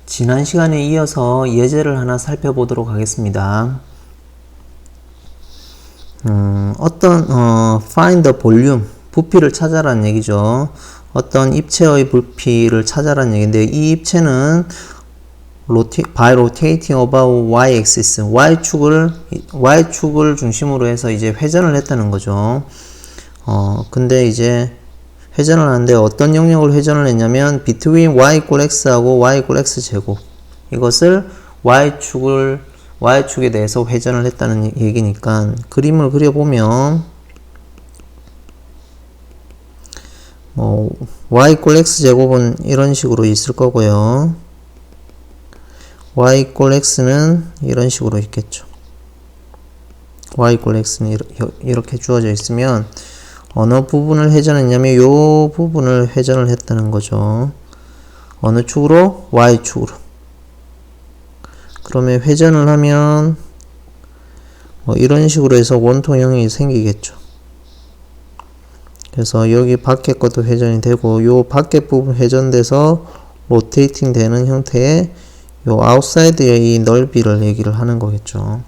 지난 시간에 이어서 예제를 하나 살펴보도록 하겠습니다. find the volume, 부피를 찾아라는 얘기죠. 어떤 입체의 부피를 찾아라는 얘기인데, 이 입체는 by rotating about y-axis, y축을 중심으로 해서 이제 회전을 했다는 거죠. 근데 이제 회전을 하는데 어떤 영역을 회전을 했냐면 between y = x하고 y = x제곱, 이것을 y축에 대해서 회전을 했다는 얘기니까 그림을 그려보면 y = x제곱은 이런 식으로 있을 거고요. y = x는 이런 식으로 있겠죠. y = x는 이렇게 주어져 있으면 어느 부분을 회전했냐면 이 부분을 회전을 했다는 거죠. 어느 축으로? y축으로. 그러면 회전을 하면 이런 식으로 해서 원통형이 생기겠죠. 그래서 여기 밖에 것도 회전이 되고 요 밖에 부분 회전돼서 로테이팅 되는 형태의 요 아웃사이드의 이 넓이를 얘기를 하는 거겠죠.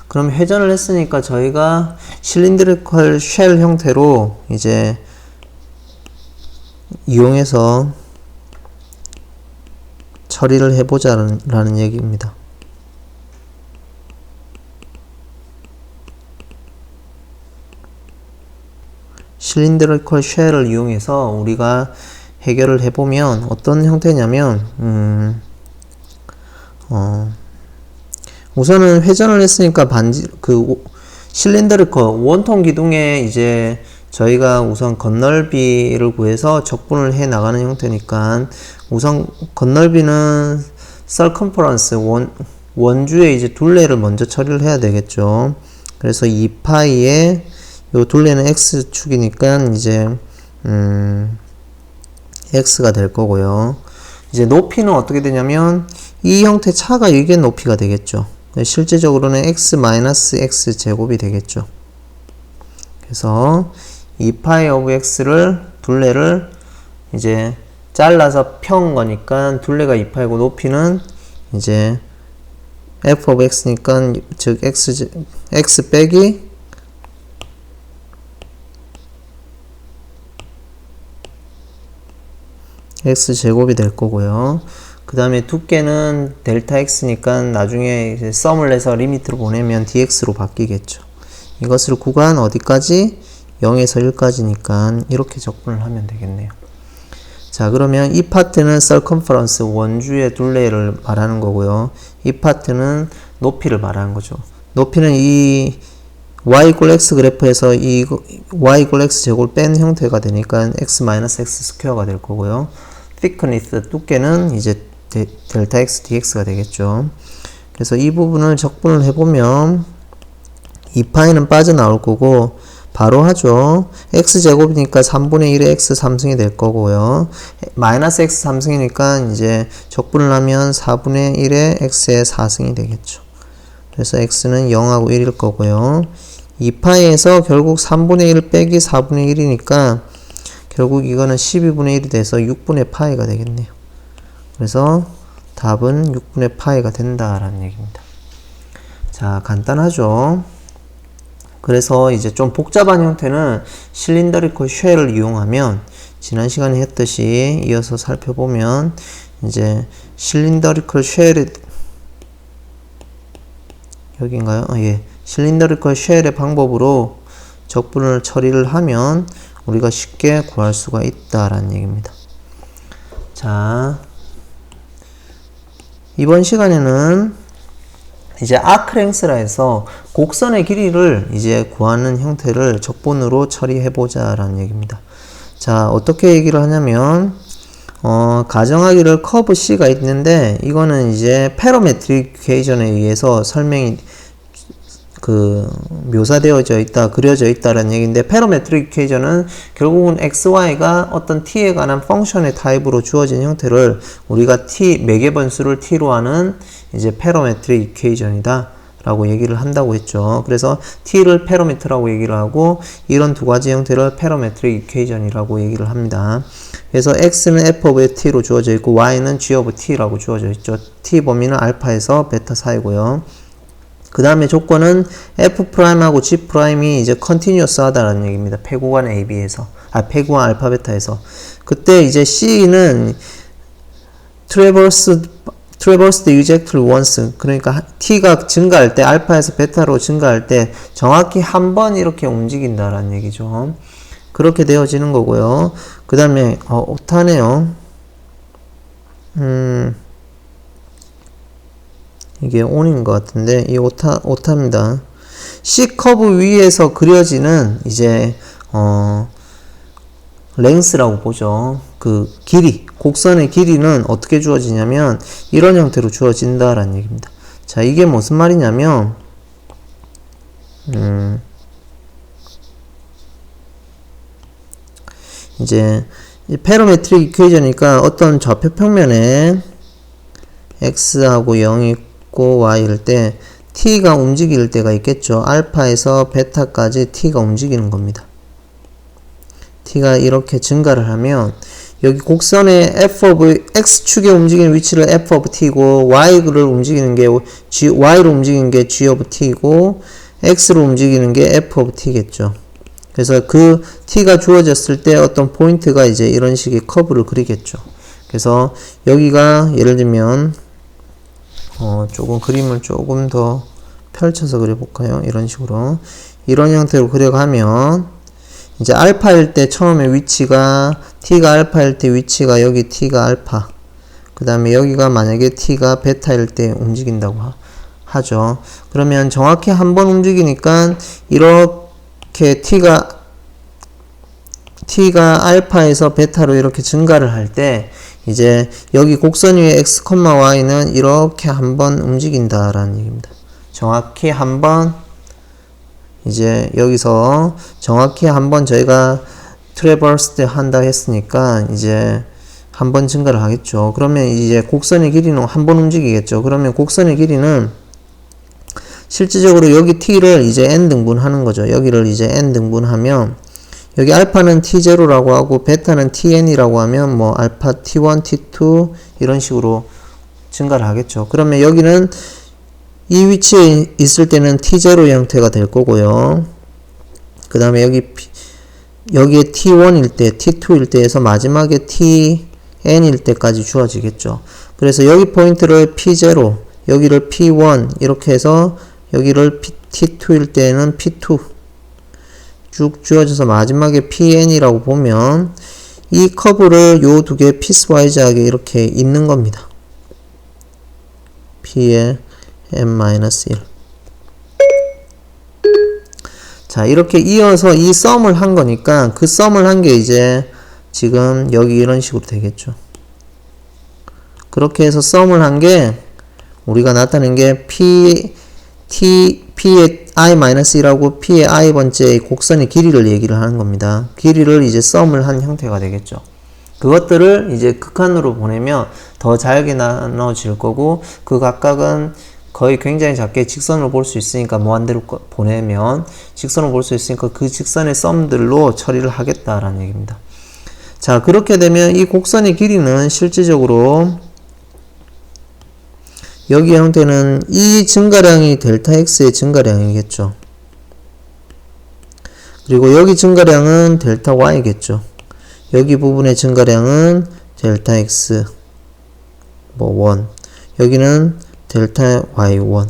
그럼 회전을 했으니까 저희가 실린드리컬 쉘 형태로 이제 이용해서 처리를 해보자라는 얘기입니다. 실린드리컬 쉘을 이용해서 우리가 해결을 해보면 어떤 형태냐면 우선은 회전을 했으니까 실린더리컬 원통 기둥에 이제 저희가 우선 건널비를 구해서 적분을 해 나가는 형태니까 우선 건널비는 circumference 원주의 이제 둘레를 먼저 처리를 해야 되겠죠. 그래서 2파이에 요 둘레는 x축이니까 이제 x가 될 거고요. 이제 높이는 어떻게 되냐면 이 형태 차가 이게 높이가 되겠죠. 실제적으로는 x-x 제곱이 되겠죠. 그래서 2파이 오브 x를 둘레를 이제 잘라서 편 거니까 둘레가 2파이고 높이는 이제 f of x니까 즉 x 빼기 x 제곱이 될 거고요. 그 다음에 두께는 델타 x니까 나중에 이제 썸을 내서 리미트로 보내면 dx로 바뀌겠죠. 이것을 구간 어디까지? 0에서 1까지니까 이렇게 적분을 하면 되겠네요. 자, 그러면 이 파트는 circumference 원주의 둘레를 말하는 거고요. 이 파트는 높이를 말하는 거죠. 높이는 이 y = x 그래프에서 이 y = x 제곱을 뺀 형태가 되니까 x-x 스퀘어가 될 거고요. thickness 두께는 이제 델타 x dx가 되겠죠. 그래서 이 부분을 적분을 해보면 2파이는 빠져나올 거고 바로 하죠. x제곱이니까 3분의 1의 x 3승이 될 거고요. 마이너스 x 3승이니까 이제 적분을 하면 4분의 1의 x의 4승이 되겠죠. 그래서 x는 0하고 1일 거고요. 2파이에서 결국 3분의 1 빼기 4분의 1이니까 결국 이거는 12분의 1이 돼서 6분의 파이가 되겠네요. 그래서 답은 6분의 파이가 된다라는 얘기입니다. 자, 간단하죠. 그래서 이제 좀 복잡한 형태는 실린더리컬 쉘을 이용하면 지난 시간에 했듯이 이어서 살펴보면 이제 실린더리컬 쉘의 여기인가요? 예. 실린더리컬 쉘의 방법으로 적분을 처리를 하면 우리가 쉽게 구할 수가 있다라는 얘기입니다. 자, 이번 시간에는 이제 아크랭스라 해서 곡선의 길이를 이제 구하는 형태를 적분으로 처리해보자 라는 얘기입니다. 자, 어떻게 얘기를 하냐면 가정하기를 커브 C가 있는데 이거는 이제 패러메트릭 이퀘이션에 의해서 설명이 묘사되어져 있다, 그려져 있다라는 얘기인데, 패러메트릭 이퀘이션은 결국은 xy가 어떤 t에 관한 펑션의 타입으로 주어진 형태를 우리가 매개 번수를 t로 하는 이제 패러메트릭 이퀘이션이다 라고 얘기를 한다고 했죠. 그래서 t를 패러미터라고 얘기를 하고 이런 두 가지 형태를 패러메트릭 이퀘이션이라고 얘기를 합니다. 그래서 x는 f of t로 주어져 있고 y는 g of t라고 주어져 있죠. t 범위는 알파에서 베타 사이고요. 그 다음에 조건은 f'하고 g'이 이제 컨티뉴어스 하다라는 얘기입니다. 패구간 AB에서 패구간 알파 베타에서 그때 이제 C는 traversed exactly once 그러니까 t가 증가할 때 알파에서 베타로 증가할 때 정확히 한 번 이렇게 움직인다라는 얘기죠. 그렇게 되어지는 거고요. 그 다음에 오타네요. 이게 on인 것 같은데 이 오타입니다. C 커브 위에서 그려지는 이제 랭스라고 보죠. 그 길이, 곡선의 길이는 어떻게 주어지냐면 이런 형태로 주어진다라는 얘기입니다. 자, 이게 무슨 말이냐면 이제 패러메트릭 이퀘이션이니까 어떤 좌표 평면에 x하고 0이 있고 y일 때 t가 움직일 때가 있겠죠. 알파에서 베타까지 t가 움직이는 겁니다. t가 이렇게 증가를 하면 여기 곡선의 f of x축에 움직이는 위치를 f of t고 y를 움직이는 게 y로 움직이는 게 g of t고 x로 움직이는 게 f of t겠죠. 그래서 그 t가 주어졌을 때 어떤 포인트가 이제 이런 식의 커브를 그리겠죠. 그래서 여기가 예를 들면 조금 그림을 조금 더 펼쳐서 그려볼까요? 이런 식으로 이런 형태로 그려가면 이제 알파일 때 처음에 위치가 t가 알파일 때 위치가 여기 t가 알파 그 다음에 여기가 만약에 t가 베타일 때 움직인다고 하죠. 그러면 정확히 한 번 움직이니까 이렇게 t가 알파에서 베타로 이렇게 증가를 할 때 이제 여기 곡선 위에 x, y는 이렇게 한번 움직인다라는 얘기입니다. 정확히 한번 이제 여기서 정확히 한번 저희가 트래버스 한다 했으니까 이제 한번 증가를 하겠죠. 그러면 이제 곡선의 길이는 한번 움직이겠죠. 그러면 곡선의 길이는 실질적으로 여기 t를 이제 n 등분하는 거죠. 여기를 이제 n 등분하면 여기 알파는 t0라고 하고 베타는 tn이라고 하면 뭐 알파 t1, t2 이런 식으로 증가를 하겠죠. 그러면 여기는 이 위치에 있을 때는 t0 형태가 될 거고요. 그 다음에 여기에 t1일 때, t2일 때에서 마지막에 tn일 때까지 주어지겠죠. 그래서 여기 포인트를 p0, 여기를 p1 이렇게 해서 여기를 t2일 때는 p2 쭉 주어져서 마지막에 pn이라고 보면 이 커브를 요 두 개 피스와이즈하게 이렇게 잇는 겁니다. p의 n-1 자 이렇게 이어서 이 썸을 한 거니까 그 썸을 한 게 이제 지금 여기 이런 식으로 되겠죠. 그렇게 해서 썸을 한 게 우리가 나타낸 게 p의 i-1이라고 p의 i번째 곡선의 길이를 얘기를 하는 겁니다. 길이를 이제 썸을 한 형태가 되겠죠. 그것들을 이제 극한으로 보내면 더 잘게 나눠질 거고 그 각각은 거의 굉장히 작게 직선으로 볼 수 있으니까 무한대로 보내면 직선으로 볼 수 있으니까 그 직선의 썸들로 처리를 하겠다라는 얘기입니다. 자 그렇게 되면 이 곡선의 길이는 실질적으로 여기 형태는 이 증가량이 델타 x의 증가량이겠죠. 그리고 여기 증가량은 델타 y겠죠. 여기 부분의 증가량은 델타 x 뭐 1 여기는 델타 y1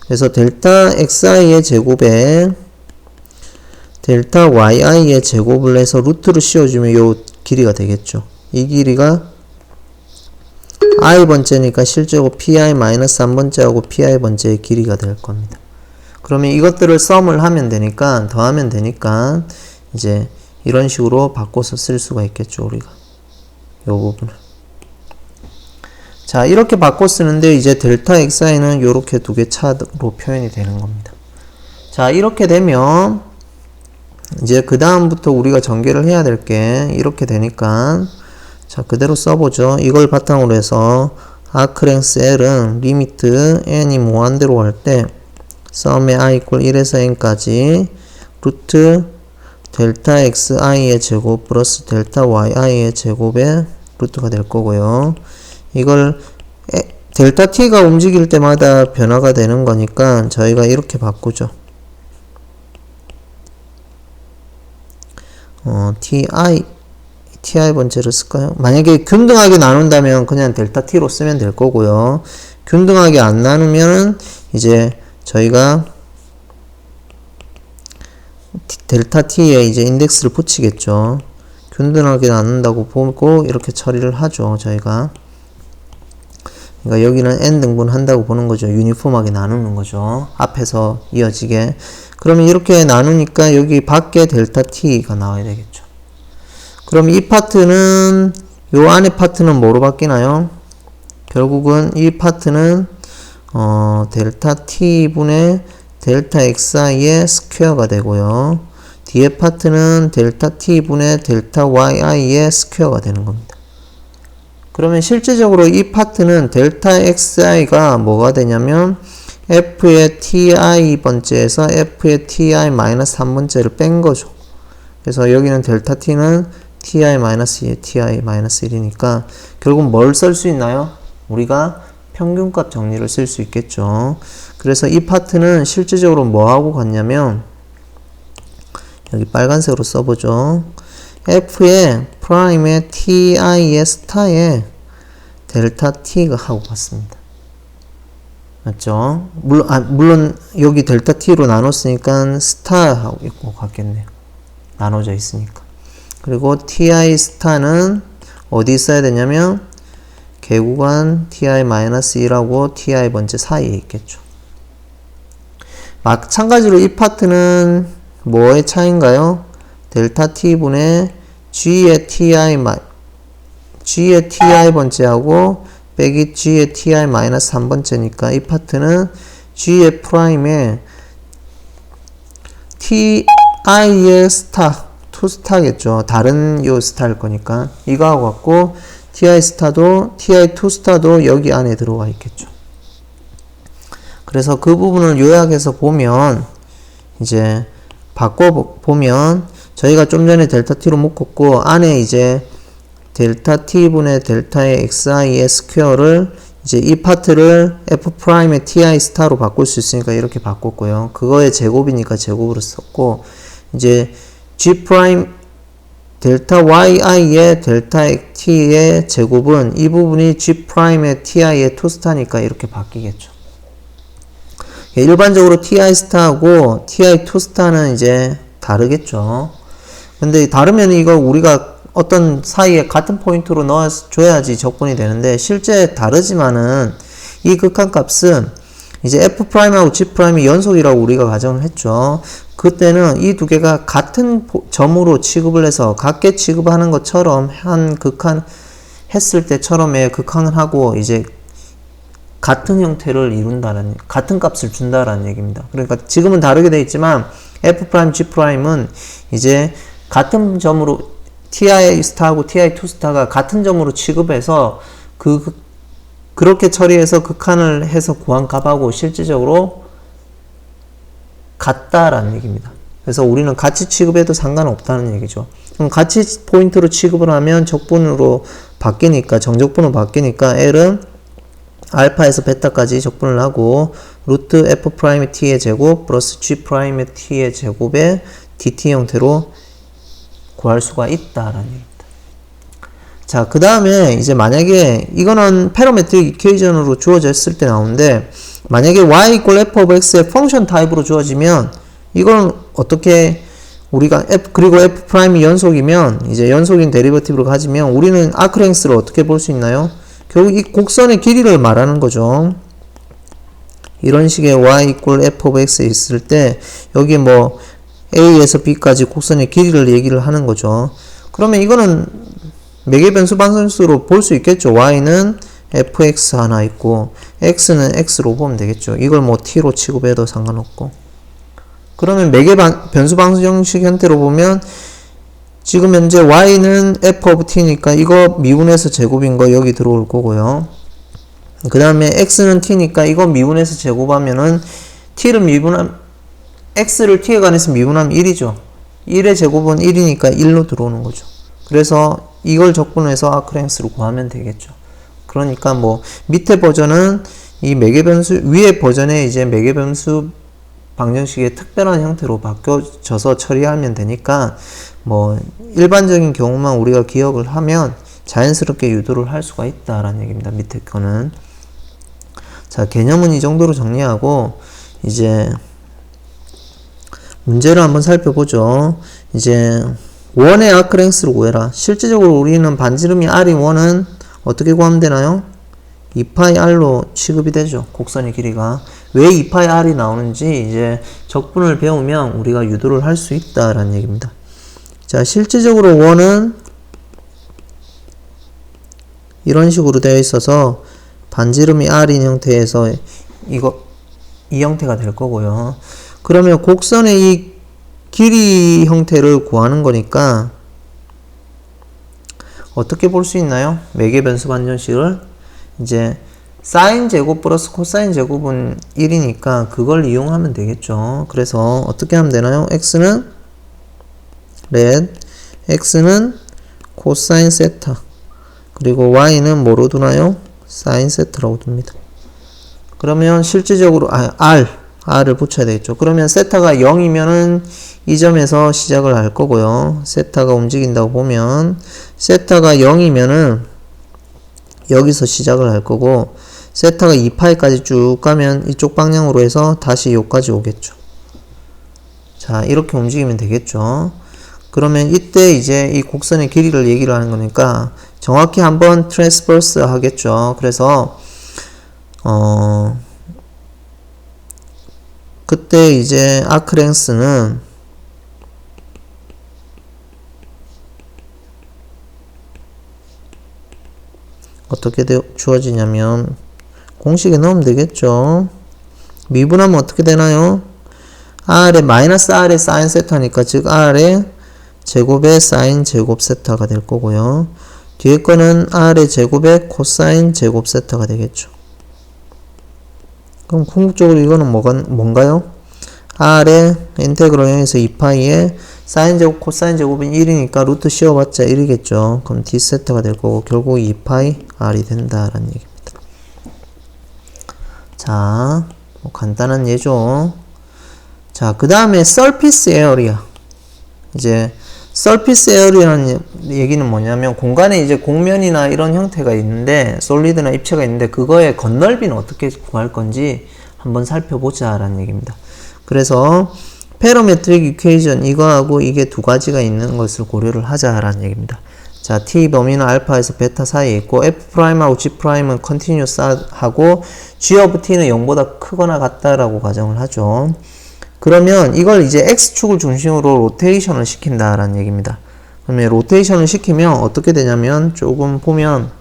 그래서 델타 xi의 제곱에 델타 yi의 제곱을 해서 루트를 씌워주면 요 길이가 되겠죠. 이 길이가 i번째니까 실제로 pi-3번째하고 pi번째의 길이가 될 겁니다. 그러면 이것들을 썸을 하면 되니까 더하면 되니까 이제 이런 식으로 바꿔서 쓸 수가 있겠죠. 우리가 요 부분을 자 이렇게 바꿔 쓰는데 이제 델타 xi는 요렇게 두 개 차로 표현이 되는 겁니다. 자 이렇게 되면 이제 그 다음부터 우리가 전개를 해야 될 게 이렇게 되니까 자 그대로 써보죠. 이걸 바탕으로 해서 아크랭스 L은 리미트 n이 무한대로 할 때 sum의 i equal 1에서 n까지 루트 델타 xi의 제곱 플러스 델타 yi의 제곱의 루트가 될 거고요. 이걸 델타 t가 움직일 때마다 변화가 되는 거니까 저희가 이렇게 바꾸죠. ti 번째를 쓸까요? 만약에 균등하게 나눈다면 그냥 델타 t로 쓰면 될 거고요. 균등하게 안 나누면 이제 저희가 델타 t에 이제 인덱스를 붙이겠죠. 균등하게 나눈다고 보고 이렇게 처리를 하죠, 저희가. 그러니까 여기는 n 등분 한다고 보는 거죠. 유니폼하게 나누는 거죠. 앞에서 이어지게. 그러면 이렇게 나누니까 여기 밖에 델타 t가 나와야 되겠죠. 그럼 이 파트는, 요 안에 파트는 뭐로 바뀌나요? 결국은 이 파트는 델타 t분의 델타 xi의 스퀘어가 되고요. 뒤에 파트는 델타 t분의 델타 yi의 스퀘어가 되는 겁니다. 그러면 실제적으로 이 파트는 델타 xi가 뭐가 되냐면 f의 ti 번째에서 f의 ti 마이너스 3번째를 뺀 거죠. 그래서 여기는 델타 t는 ti 마이너스 2의 ti 마이너스 1이니까 결국 뭘 쓸 수 있나요? 우리가 평균값 정리를 쓸 수 있겠죠. 그래서 이 파트는 실제적으로 뭐하고 같냐면 여기 빨간색으로 써보죠. f의 프라임의 ti의 스타에 델타 t가 하고 같습니다. 맞죠? 물론 여기 델타 t로 나눴으니까 스타하고 있고 같겠네요. 나눠져 있으니까. 그리고 ti 스타는 어디 있어야 되냐면 개구간 ti-1하고 ti 번째 사이에 있겠죠. 마찬가지로 이 파트는 뭐의 차이인가요? 델타 t분의 g의 ti 번째하고 빼기 g의 ti 마이너스 3번째니까 이 파트는 g의 프라임에 ti의 스타, 투 스타겠죠. 다른 요 스타일 거니까 이거하고 같고 ti 스타도 ti2 스타도 여기 안에 들어와 있겠죠. 그래서 그 부분을 요약해서 보면 이제 바꿔보면 저희가 좀 전에 델타 t로 묶었고 안에 이제 델타 t분의 델타의 xi의 스퀘어를 이제 이 파트를 f'의 ti 스타로 바꿀 수 있으니까 이렇게 바꿨고요. 그거의 제곱이니까 제곱으로 썼고 이제 g' 델타 yi의 델타 t의 제곱은 이 부분이 g'의 ti의 투스타니까 이렇게 바뀌겠죠. 일반적으로 ti 스타하고 ti 투스타는 이제 다르겠죠. 근데 다르면 이거 우리가 어떤 사이에 같은 포인트로 넣어줘야지 적분이 되는데 실제 다르지만은 이 극한값은 이제 f'하고 g'이 연속이라고 우리가 가정을 했죠. 그때는 이 두 개가 같은 점으로 취급을 해서 같게 취급하는 것처럼 한 극한 했을 때처럼의 극한을 하고 이제 같은 형태를 이룬다는, 같은 값을 준다라는 얘기입니다. 그러니까 지금은 다르게 되어 있지만 f', g'은 이제 같은 점으로 ti 스타하고 ti2 스타가 같은 점으로 취급해서 그렇게 처리해서 극한을 해서 구한 값하고 실질적으로 같다라는 얘기입니다. 그래서 우리는 같이 취급해도 상관없다는 얘기죠. 그럼 같이 포인트로 취급을 하면 적분으로 바뀌니까, 정적분으로 바뀌니까 L은 알파에서 베타까지 적분을 하고 루트 F'의 T의 제곱 플러스 G'의 T의 제곱의 DT 형태로 구할 수가 있다라는 얘기입니다. 자, 그 다음에 이제 만약에 이거는 패러메트릭 이퀘이션으로 주어졌을 때 나오는데 만약에 y equal f of x의 펑션 타입으로 주어지면 이거는 어떻게 우리가 그리고 f''이 연속이면 이제 연속인 데리버티브로 가지면 우리는 아크랭스를 어떻게 볼 수 있나요? 결국 이 곡선의 길이를 말하는 거죠. 이런 식의 y equal f of x 있을 때 여기 뭐 a에서 b까지 곡선의 길이를 얘기를 하는 거죠. 그러면 이거는 매개 변수 방정식으로 볼 수 있겠죠. y는 fx 하나 있고 x는 x로 보면 되겠죠. 이걸 뭐 t로 취급해도 상관없고. 그러면 매개 변수 방정식 형태로 보면 지금 현재 y는 f of t니까 이거 미분해서 제곱인 거 여기 들어올 거고요. 그 다음에 x는 t니까 이거 미분해서 제곱하면은 t를 미분하면 x를 t에 관해서 미분하면 1이죠. 1의 제곱은 1이니까 1로 들어오는 거죠. 그래서 이걸 적분해서 아크랭스로 구하면 되겠죠. 그러니까 뭐 밑에 버전은 이 매개변수, 위에 버전에 이제 매개변수 방정식의 특별한 형태로 바뀌어져서 처리하면 되니까 뭐 일반적인 경우만 우리가 기억을 하면 자연스럽게 유도를 할 수가 있다라는 얘기입니다. 밑에 거는. 자, 개념은 이 정도로 정리하고 이제 문제를 한번 살펴보죠. 이제 원의 아크랭스를 구해라. 실질적으로 우리는 반지름이 r인 원은 어떻게 구하면 되나요? 2파이 r로 취급이 되죠. 곡선의 길이가. 왜 2파이 r이 나오는지 이제 적분을 배우면 우리가 유도를 할 수 있다라는 얘기입니다. 자, 실질적으로 원은 이런 식으로 되어 있어서 반지름이 r인 형태에서 이 형태가 될 거고요. 그러면 곡선의 이 길이 형태를 구하는 거니까 어떻게 볼 수 있나요? 매개변수 반정식을 이제 사인 제곱 플러스 코사인 제곱은 1이니까 그걸 이용하면 되겠죠. 그래서 어떻게 하면 되나요? x는 렛, x는 코사인 세타, 그리고 y는 뭐로 두나요? 사인 세타라고 둡니다. 그러면 실질적으로 r을 붙여야 되겠죠. 그러면 세타가 0이면은 이 점에서 시작을 할 거고요. 세타가 움직인다고 보면 세타가 0이면은 여기서 시작을 할 거고, 세타가 2파이까지 쭉 가면 이쪽 방향으로 해서 다시 여기까지 오겠죠. 자, 이렇게 움직이면 되겠죠. 그러면 이때 이제 이 곡선의 길이를 얘기를 하는 거니까 정확히 한번 트랜스버스 하겠죠. 그래서 그때 이제 아크랭스는 어떻게 주어지냐면 공식에 넣으면 되겠죠. 미분하면 어떻게 되나요? r의 마이너스 r의 사인 세타니까 즉 r의 제곱의 사인 제곱 세타가 될 거고요. 뒤에 거는 r의 제곱의 코사인 제곱 세타가 되겠죠. 그럼 궁극적으로 이거는 뭔가요? r의 인테그럴 0에서 2파이에 사인 제곱 코사인 제곱은 1이니까 루트 씌워봤자 1이겠죠. 그럼 d 세타가 될 거고 결국 2파이 r이 된다라는 얘기입니다. 자, 뭐 간단한 예죠. 자, 그 다음에 surface area. 이제 surface area라는 얘기는 뭐냐면 공간에 이제 곡면이나 이런 형태가 있는데 솔리드나 입체가 있는데 그거의 건널비는 어떻게 구할 건지 한번 살펴보자 라는 얘기입니다. 그래서 페로메트릭 이퀘이션 이거하고 이게 두 가지가 있는 것을 고려를 하자라는 얘기입니다. 자, t 범위는 알파에서 베타 사이에 있고 f'하고 g'은 컨티뉴스 하고 g of t는 0보다 크거나 같다라고 가정을 하죠. 그러면 이걸 이제 x축을 중심으로 로테이션을 시킨다라는 얘기입니다. 그러면 로테이션을 시키면 어떻게 되냐면 조금 보면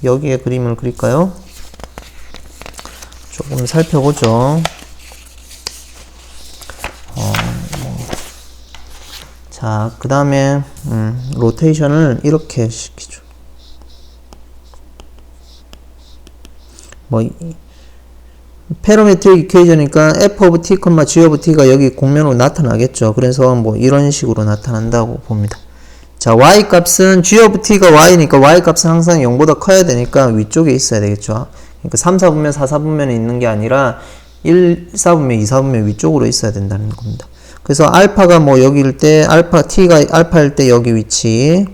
여기에 그림을 그릴까요? 조금 살펴보죠. 자, 그 다음에 로테이션을 이렇게 시키죠. 페로메트릭 이퀘이션이니까 f of t, g of t가 여기 곡면으로 나타나겠죠. 그래서 뭐 이런 식으로 나타난다고 봅니다. 자, y 값은 g of t가 y니까 y 값은 항상 0보다 커야 되니까 위쪽에 있어야 되겠죠. 그러니까 3, 4분면, 4, 4분면에 있는 게 아니라 1, 4분면, 2, 4분면 위쪽으로 있어야 된다는 겁니다. 그래서 알파가 뭐 여기일 때, t가 알파일 때 여기 위치,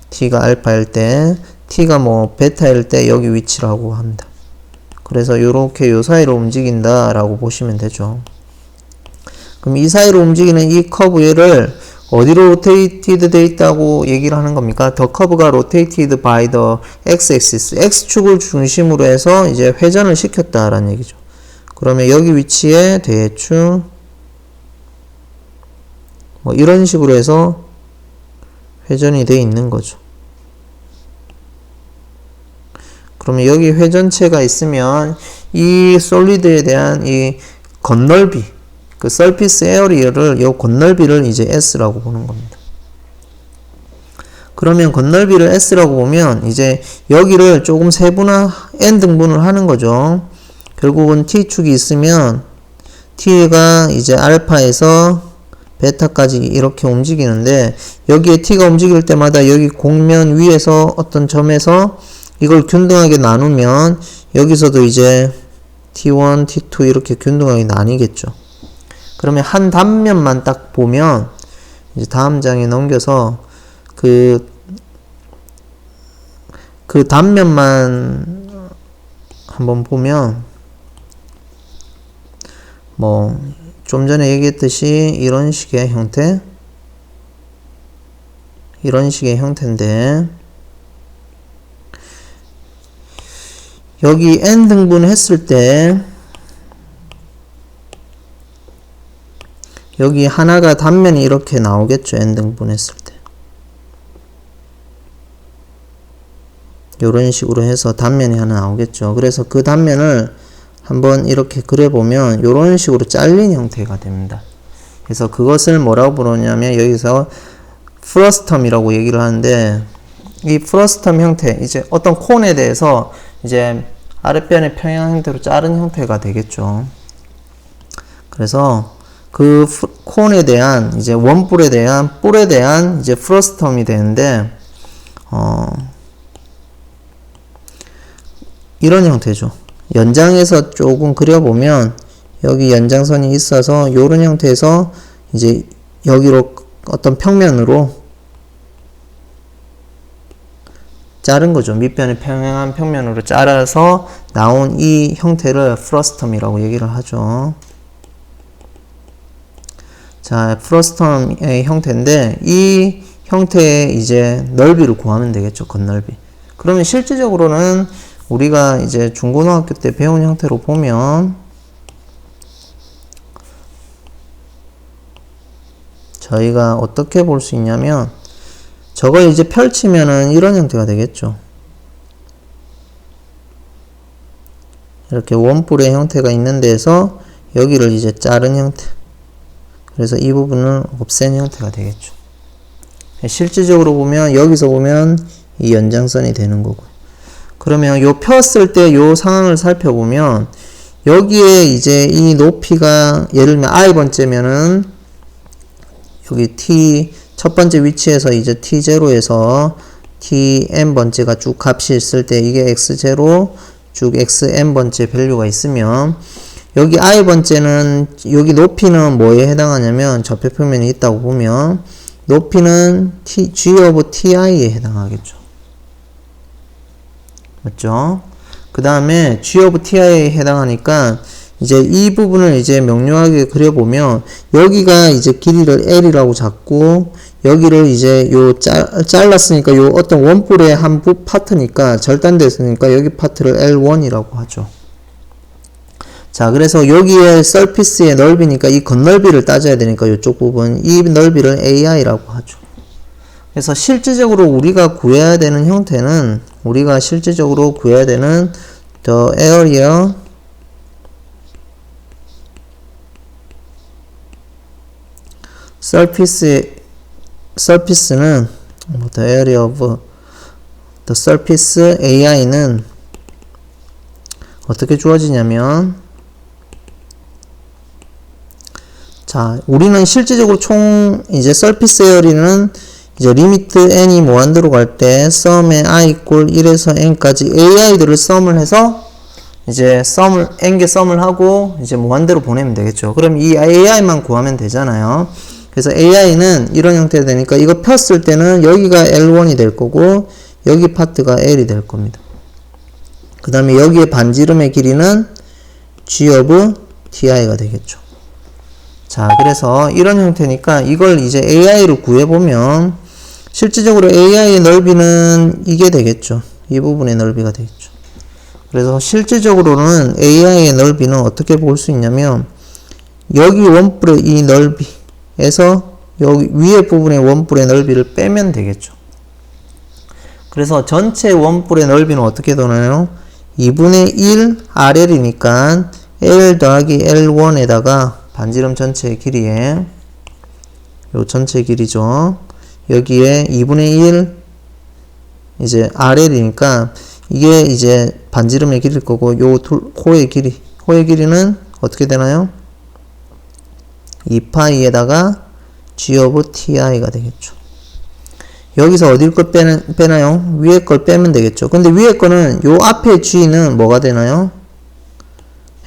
t가 알파일 때, t가 뭐 베타일 때 여기 위치라고 합니다. 그래서 요렇게 요 사이로 움직인다라고 보시면 되죠. 그럼 이 사이로 움직이는 이 커브를 어디로 로테이티드 돼 있다고 얘기를 하는 겁니까? The curve가 rotated by the x-axis, x축을 중심으로 해서 이제 회전을 시켰다라는 얘기죠. 그러면 여기 위치에 대충 뭐 이런 식으로 해서 회전이 돼 있는 거죠. 그러면 여기 회전체가 있으면 이 솔리드에 대한 이 건널비, 그 surface area를, 이 건널비를 이제 S라고 보는 겁니다. 그러면 건널비를 S라고 보면 이제 여기를 조금 세분화, N 등분을 하는 거죠. 결국은 T축이 있으면 t가 이제 알파에서 베타까지 이렇게 움직이는데 여기에 t가 움직일 때마다 여기 공면 위에서 어떤 점에서 이걸 균등하게 나누면 여기서도 이제 t1, t2 이렇게 균등하게 나뉘겠죠. 그러면 한 단면만 딱 보면 이제 다음 장에 넘겨서 그 단면만 한번 보면 뭐 좀 전에 얘기했듯이 이런 식의 형태인데 여기 n 등분 했을 때 여기 하나가 단면이 이렇게 나오겠죠. n 등분 했을 때 이런 식으로 해서 단면이 하나 나오겠죠. 그래서 그 단면을 한번 이렇게 그려보면 이런 식으로 잘린 형태가 됩니다. 그래서 그것을 뭐라고 부르냐면 여기서 프러스텀이라고 얘기를 하는데 이 프러스텀 형태 이제 어떤 콘에 대해서 이제 아랫변의 평행 형태로 자른 형태가 되겠죠. 그래서 그 콘에 대한 이제 원뿔에 대한 이제 프러스텀이 되는데 이런 형태죠. 연장해서 조금 그려보면 여기 연장선이 있어서 이런 형태에서 이제 여기로 어떤 평면으로 자른 거죠. 밑변을 평행한 평면으로 자라서 나온 이 형태를 프러스텀이라고 얘기를 하죠. 자, 프러스텀의 형태인데 이 형태의 이제 넓이를 구하면 되겠죠. 겉넓이. 그러면 실질적으로는 우리가 이제 중고등학교 때 배운 형태로 보면 저희가 어떻게 볼 수 있냐면 저걸 이제 펼치면은 이런 형태가 되겠죠. 이렇게 원뿔의 형태가 있는 데서 여기를 이제 자른 형태. 그래서 이 부분을 없앤 형태가 되겠죠. 실질적으로 보면 여기서 보면 이 연장선이 되는 거고요. 그러면 요 폈을 때 요 상황을 살펴보면 여기에 이제 이 높이가 예를 들면 i번째면은 여기 t 첫 번째 위치에서 이제 t0에서 tn번째가 쭉 값이 있을 때 이게 x0 쭉 xn번째 밸류가 있으면 여기 i번째는 여기 높이는 뭐에 해당하냐면 접해평면이 있다고 보면 높이는 g of ti에 해당하겠죠. 맞죠? 그 다음에 g of ti에 해당하니까 이제 이 부분을 이제 명료하게 그려보면 여기가 이제 길이를 l이라고 잡고 여기를 이제 요 잘랐으니까 요 어떤 원뿔의 한 파트니까 절단됐으니까 여기 파트를 L1이라고 하죠. 자, 그래서 여기에 서피스의 넓이니까 이 겉넓이를 따져야 되니까 이쪽 부분 이 넓이를 AI라고 하죠. 그래서 실질적으로 우리가 구해야 되는 형태는 우리가 실질적으로 구해야 되는 the area surface는 the area of the surface AI는 어떻게 주어지냐면 자, 우리는 실질적으로 총 이제 surface area는 이제 리미트 n이 무한대로 갈 때 sum의 i equal 1에서 n까지 ai들을 sum을 해서 이제 n개 sum을 하고 이제 무한대로 보내면 되겠죠. 그럼 이 ai만 구하면 되잖아요. 그래서 ai는 이런 형태가 되니까 이거 폈을 때는 여기가 L1이 될 거고 여기 파트가 L이 될 겁니다. 그 다음에 여기에 반지름의 길이는 G of TI가 되겠죠. 자, 그래서 이런 형태니까 이걸 이제 AI를 구해보면 실질적으로 AI의 넓이는 이게 되겠죠. 이 부분의 넓이가 되겠죠. 그래서 실질적으로는 AI의 넓이는 어떻게 볼 수 있냐면 여기 원뿔의 이 넓이에서 여기 위에 부분의 원뿔의 넓이를 빼면 되겠죠. 그래서 전체 원뿔의 넓이는 어떻게 되나요? 2분의 1 RL이니까 L 더하기 L1에다가 반지름 전체의 길이에 요 전체 길이죠. 여기에 2분의 1 이제 RL이니까 이게 이제 반지름의 길이일 거고 요 호의 길이는 어떻게 되나요? 2파이에다가 g 오브 ti가 되겠죠. 여기서 어딜 걸 빼나요? 위에 걸 빼면 되겠죠. 근데 위에 거는 요 앞에 g는 뭐가 되나요?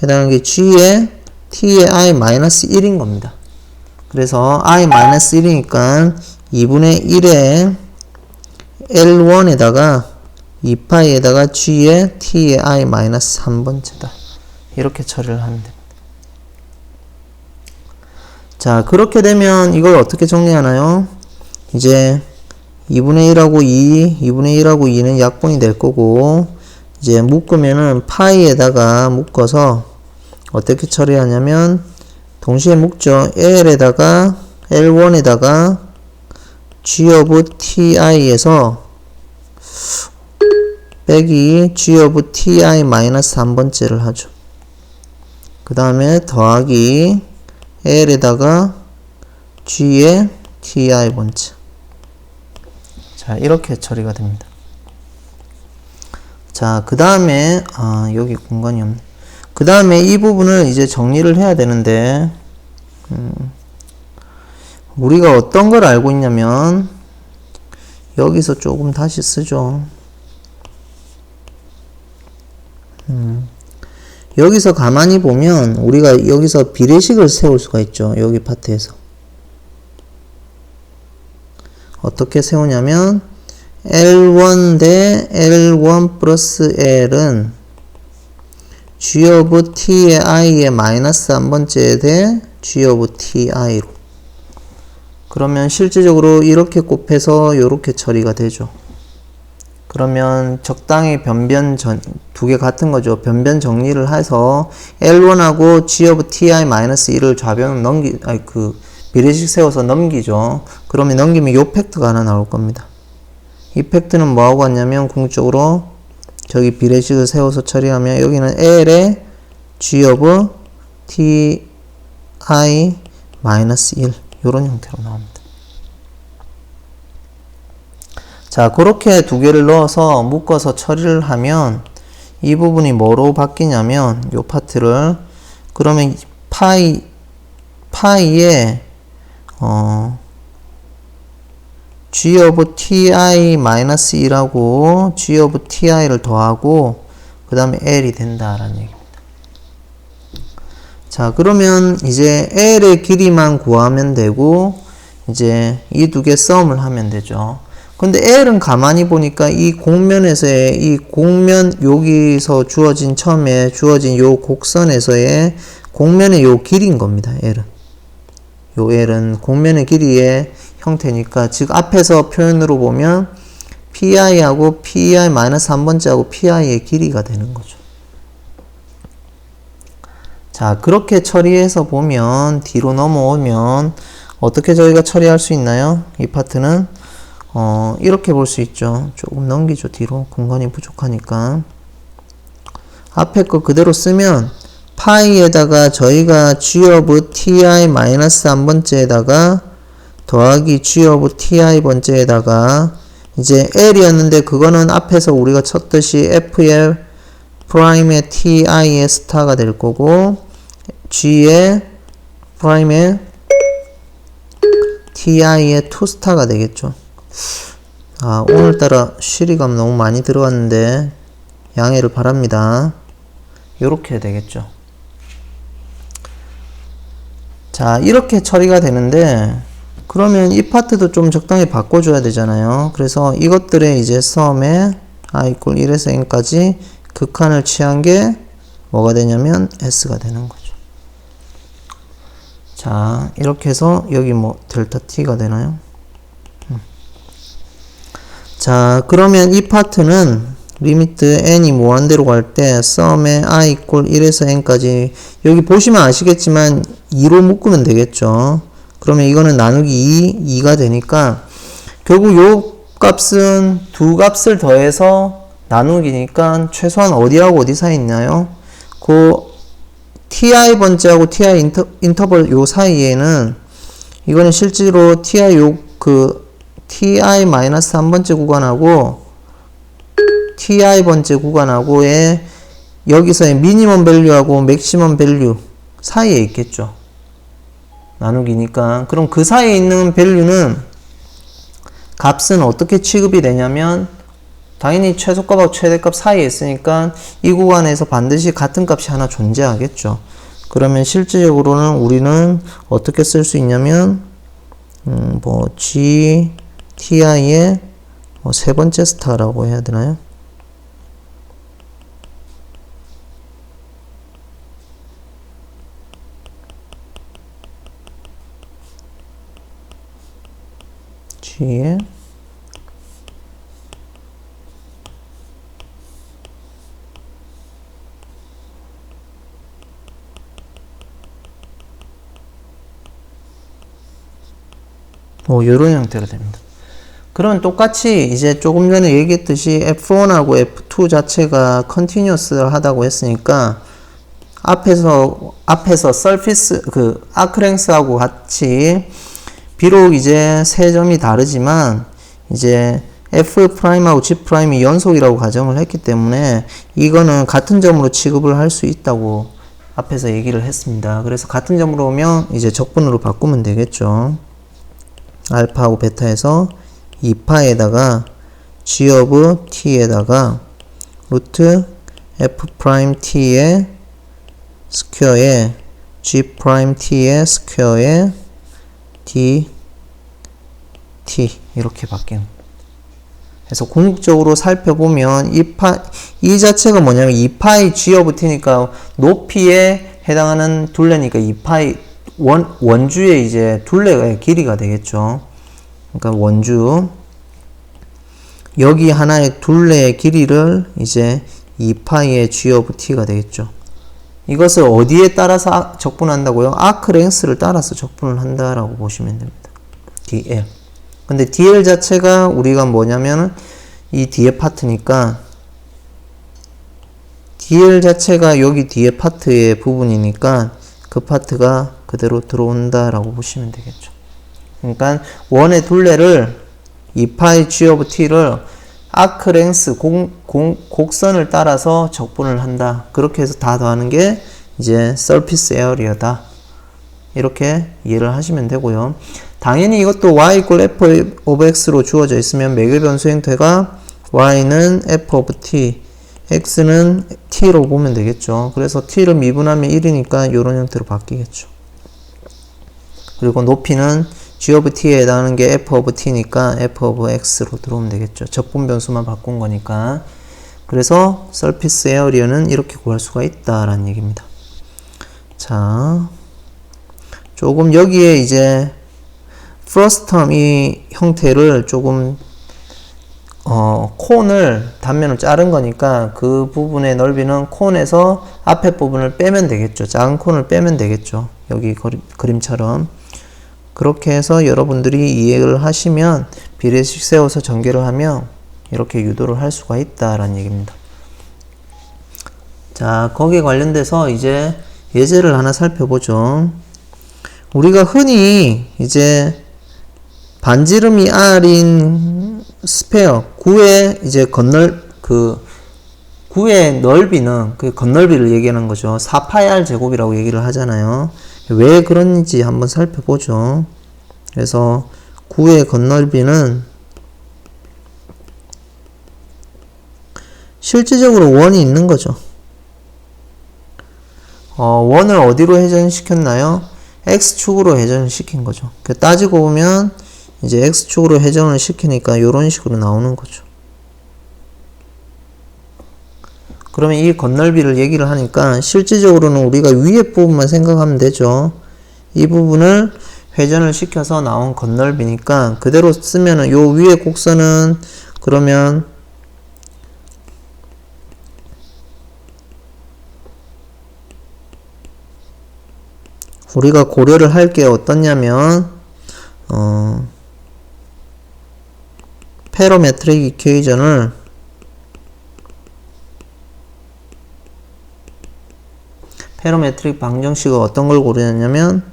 해당하는 게 g의 t의 i-1인 겁니다. 그래서 i-1이니까 2분의 1의 L1에다가 2파이에다가 g의 t의 i-3번째다. 이렇게 처리를 하면 됩니다. 자, 그렇게 되면 이걸 어떻게 정리하나요? 이제 2분의 1하고 2분의 1하고 2는 약분이 될 거고, 이제 묶으면은 파이에다가 묶어서 어떻게 처리하냐면, 동시에 묶죠. L에다가, L1에다가 G of TI에서 빼기 G of TI 마이너스 3번째를 하죠. 그 다음에 더하기 L에다가 G의 TI 번째. 자, 이렇게 처리가 됩니다. 자, 그 다음에, 여기 공간이 없네. 그 다음에 이 부분을 이제 정리를 해야 되는데, 우리가 어떤 걸 알고 있냐면, 여기서 조금 다시 쓰죠. 여기서 가만히 보면, 우리가 여기서 비례식을 세울 수가 있죠. 여기 파트에서. 어떻게 세우냐면 L1 대 L1 플러스 L은 G of T의 I의 마이너스 한 번째 대 G of Ti로. 그러면 실질적으로 이렇게 곱해서 이렇게 처리가 되죠. 그러면 적당히 두 개 같은 거죠. 변변 정리를 해서 L1하고 G of Ti 마이너스 1을 좌변 비례식 세워서 넘기죠. 그러면 넘기면 요 팩트가 하나 나올 겁니다. 이 팩트는 뭐하고 같냐면 궁극적으로 저기 비례식을 세워서 처리하면 여기는 L의 G of Ti 마이너스 1 요런 형태로 나옵니다. 자, 그렇게 두 개를 넣어서 묶어서 처리를 하면 이 부분이 뭐로 바뀌냐면 요 파트를 그러면 파이에 G of Ti 마이너스 1하고 G of Ti를 더하고 그 다음에 L이 된다라는 얘기입니다. 자, 그러면 이제 L의 길이만 구하면 되고 이제 이 두 개 썸을 하면 되죠. 근데 L은 가만히 보니까 이 곡면에서의 이 곡면 여기서 처음에 주어진 요 곡선에서의 곡면의 요 길이인 겁니다. L은. 요 L은 곡면의 길이의 형태니까 즉 앞에서 표현으로 보면 PI하고 PI-3번째하고 PI의 길이가 되는 거죠. 자, 그렇게 처리해서 보면 뒤로 넘어오면 어떻게 저희가 처리할 수 있나요? 이 파트는 이렇게 볼 수 있죠. 조금 넘기죠. 뒤로 공간이 부족하니까 앞에 거 그대로 쓰면 파이에다가 저희가 G of Ti 마이너스 한 번째에다가 더하기 G of Ti 번째에다가 이제 L이었는데 그거는 앞에서 우리가 쳤듯이 F의 프라임의 Ti의 스타가 될 거고 G의 프라임의 Ti의 2스타가 되겠죠. 오늘따라 쉬리감 너무 많이 들어갔는데 양해를 바랍니다. 요렇게 되겠죠. 자, 이렇게 처리가 되는데 그러면 이 파트도 좀 적당히 바꿔줘야 되잖아요. 그래서 이것들의 이제 썸에 i = 1에서 n까지 극한을 취한 게 뭐가 되냐면 s가 되는 거죠. 자, 이렇게 해서 여기 뭐 델타 t가 되나요? 자, 그러면 이 파트는 리미트 n이 무한대로 갈 때 썸에 i = 1에서 n까지 여기 보시면 아시겠지만 2로 묶으면 되겠죠. 그러면 이거는 나누기 2가 되니까 결국 요 값은 두 값을 더해서 나누기니까 최소한 어디하고 어디 사이에 있나요? 그 ti 번째하고 ti 인터벌 요 사이에는 이거는 실제로 ti ti 마이너스 한 번째 구간하고 ti 번째 구간하고의 여기서의 미니멈 밸류하고 맥시멈 밸류 사이에 있겠죠. 나누기니까. 그럼 그 사이에 있는 밸류는 값은 어떻게 취급이 되냐면 당연히 최소값하고 최대값 사이에 있으니까 이 구간에서 반드시 같은 값이 하나 존재하겠죠. 그러면 실질적으로는 우리는 어떻게 쓸 수 있냐면 g ti의 세 번째 스타라고 해야 되나요? g의 요런 형태로 됩니다. 그러면 똑같이 이제 조금 전에 얘기했듯이 F1하고 F2 자체가 컨티뉴어스 하다고 했으니까 앞에서 서피스 아크랭스하고 같이 비록 이제 세 점이 다르지만 이제 F'하고 G'이 연속이라고 가정을 했기 때문에 이거는 같은 점으로 취급을 할 수 있다고 앞에서 얘기를 했습니다. 그래서 같은 점으로 오면 이제 적분으로 바꾸면 되겠죠. 알파하고 베타에서 2파에다가 g of t에다가 루트 f't의 스퀘어에 g't의 스퀘어에 dt 이렇게 바뀌는. 그래서 궁극적으로 살펴보면 이 자체가 뭐냐면 2파이 g of t니까 높이에 해당하는 둘레니까 2파이 원주의 이제 둘레의 길이가 되겠죠. 그러니까 원주 여기 하나의 둘레의 길이를 이제 2파이의 g of t가 되겠죠. 이것을 어디에 따라서 적분한다고요? 아크 랭스를 따라서 적분을 한다라고 보시면 됩니다. dl. 근데 dl 자체가 우리가 뭐냐면 이 뒤에 파트니까 dl 자체가 여기 뒤에 파트의 부분이니까 그 파트가 그대로 들어온다라고 보시면 되겠죠. 그러니까 원의 둘레를 2파이 g of t를 아크 랭스 곡선을 따라서 적분을 한다. 그렇게 해서 다 더하는 게 이제 surface area다. 이렇게 이해를 하시면 되고요. 당연히 이것도 y equal f of x로 주어져 있으면 매개 변수 형태가 y는 f of t, x는 t로 보면 되겠죠. 그래서 t를 미분하면 1이니까 이런 형태로 바뀌겠죠. 그리고 높이는 g of t에 해당하는 게 f of t니까 f of x로 들어오면 되겠죠. 적분 변수만 바꾼 거니까. 그래서 surface area는 이렇게 구할 수가 있다라는 얘기입니다. 자, 조금 여기에 이제 first term 이 형태를 조금 콘을 단면을 자른 거니까 그 부분의 넓이는 콘에서 앞에 부분을 빼면 되겠죠. 작은 콘을 빼면 되겠죠. 여기 그림처럼. 그렇게 해서 여러분들이 이해를 하시면 비례식 세워서 전개를 하면 이렇게 유도를 할 수가 있다라는 얘기입니다. 자, 거기에 관련돼서 이제 예제를 하나 살펴보죠. 우리가 흔히 이제 반지름이 r인 스페어 9의 이제 구의 넓이는 그 건널비를 얘기하는 거죠. 4파이 제곱이라고 얘기를 하잖아요. 왜 그런지 한번 살펴보죠. 그래서 구의 건널비는 실질적으로 원이 있는 거죠. 원을 어디로 회전시켰나요? x축으로 회전을 시킨 거죠. 따지고 보면 이제 x축으로 회전을 시키니까 이런 식으로 나오는 거죠. 그러면 이 건널비를 얘기를 하니까 실질적으로는 우리가 위에 부분만 생각하면 되죠. 이 부분을 회전을 시켜서 나온 건널비니까 그대로 쓰면은 요 위에 곡선은 그러면 우리가 고려를 할 게 어떻냐면 페로메트릭 이퀘이션을 페로메트릭 방정식을 어떤 걸 고르냐면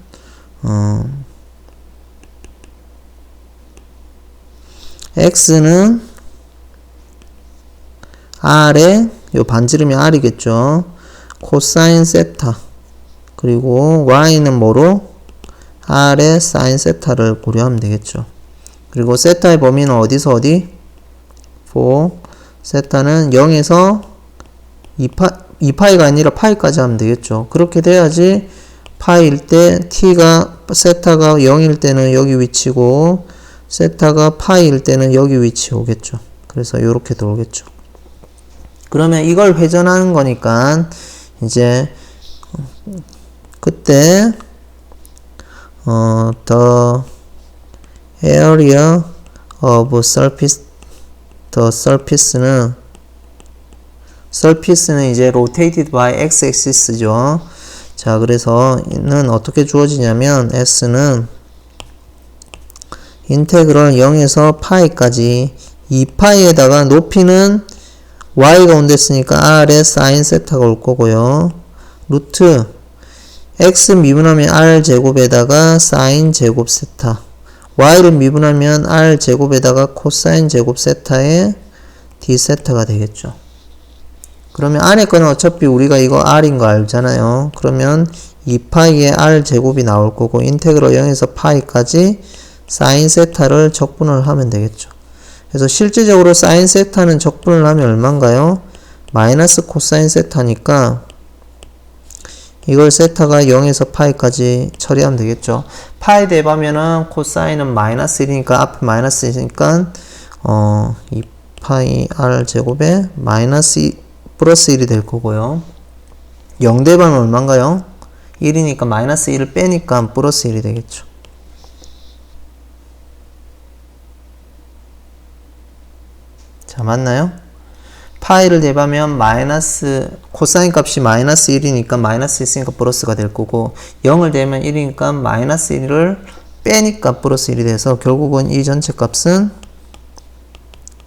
x는 r에 요 반지름이 r이겠죠. 코사인 세타 그리고 y는 뭐로 R의 사인 세타를 고려하면 되겠죠. 그리고 세타의 범위는 어디서 어디? for 세타는 0에서 2파이가 아니라 파이까지 하면 되겠죠. 그렇게 돼야지 파이일 때 세타가 0일 때는 여기 위치고 세타가 파이일 때는 여기 위치 오겠죠. 그래서 이렇게 돌겠죠. 그러면 이걸 회전하는 거니까 이제 그때 the area of surface는 이제 rotated by x-axis죠. 자, 그래서 는 어떻게 주어지냐면 s는 인테그럴 0에서 파이까지 2파이에다가 높이는 y가 온댔으니까 r의 사인 세타가 올 거고요. 루트 x 미분하면 r 제곱에다가 사인 제곱 세타, y를 미분하면 r 제곱에다가 코사인 제곱 세타의 d 세타가 되겠죠. 그러면 안에 거는 어차피 우리가 이거 r인 거 알잖아요. 그러면 2파이의 r 제곱이 나올 거고 인테그럴 0에서 파이까지 사인 세타를 적분을 하면 되겠죠. 그래서 실질적으로 사인 세타는 적분을 하면 얼마인가요? 마이너스 코사인 세타니까 이걸 세타가 0에서 파이까지 처리하면 되겠죠. 파이 대입하면은 코사인은 마이너스 1이니까 앞에 마이너스 있으니까 2파이 r 제곱에 마이너스 2 플러스 1이 될 거고요. 0 대입하면 얼마인가요? 1이니까 마이너스 1을 빼니까 플러스 1이 되겠죠. 자, 맞나요? 파이를 대입하면 마이너스 코사인 값이 마이너스 1이니까 마이너스 있으니까 플러스가 될 거고 0을 대면 1이니까 마이너스 1을 빼니까 플러스 1이 돼서 결국은 이 전체 값은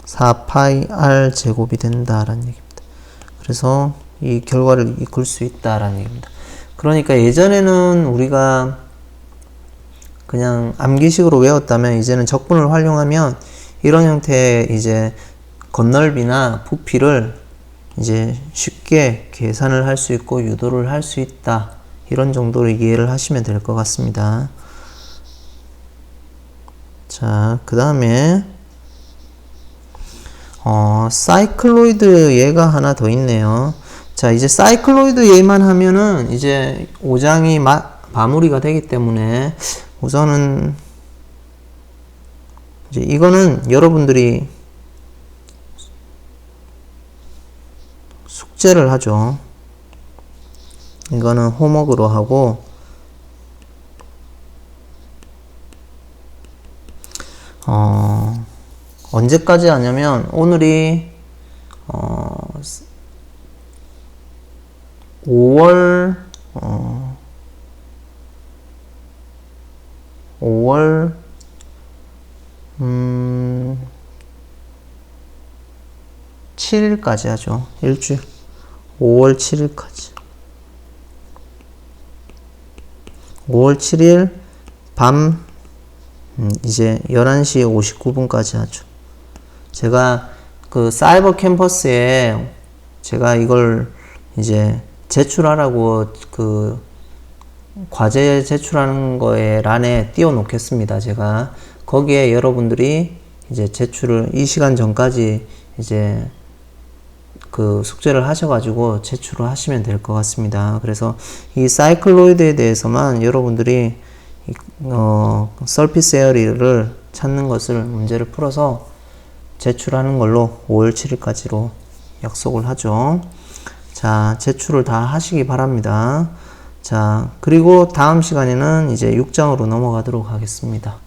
4파이 r 제곱이 된다라는 얘기입니다. 그래서 이 결과를 이끌 수 있다라는 얘기입니다. 그러니까 예전에는 우리가 그냥 암기식으로 외웠다면 이제는 적분을 활용하면 이런 형태의 이제 건널비나 부피를 이제 쉽게 계산을 할 수 있고 유도를 할 수 있다. 이런 정도로 이해를 하시면 될 것 같습니다. 자, 그 다음에 사이클로이드 예가 하나 더 있네요. 자, 이제 사이클로이드 예만 하면은 이제 5장이 마무리가 되기 때문에 우선은 이제 이거는 여러분들이 숙제를 하죠. 이거는 홈워크로 하고 언제까지 하냐면 오늘이 5월 7일까지 하죠. 일주일. 5월 7일까지. 5월 7일 밤 이제 11시 59분까지 하죠. 제가 그 사이버 캠퍼스에 제가 이걸 이제 제출하라고 그 과제 제출하는 거에 란에 띄워 놓겠습니다. 제가 거기에 여러분들이 이제 제출을 이 시간 전까지 이제 그 숙제를 하셔가지고 제출을 하시면 될 것 같습니다. 그래서 이 사이클로이드에 대해서만 여러분들이 서피스 에어리를 찾는 것을 문제를 풀어서 제출하는 걸로 5월 7일까지로 약속을 하죠. 자, 제출을 다 하시기 바랍니다. 자, 그리고 다음 시간에는 이제 6장으로 넘어가도록 하겠습니다.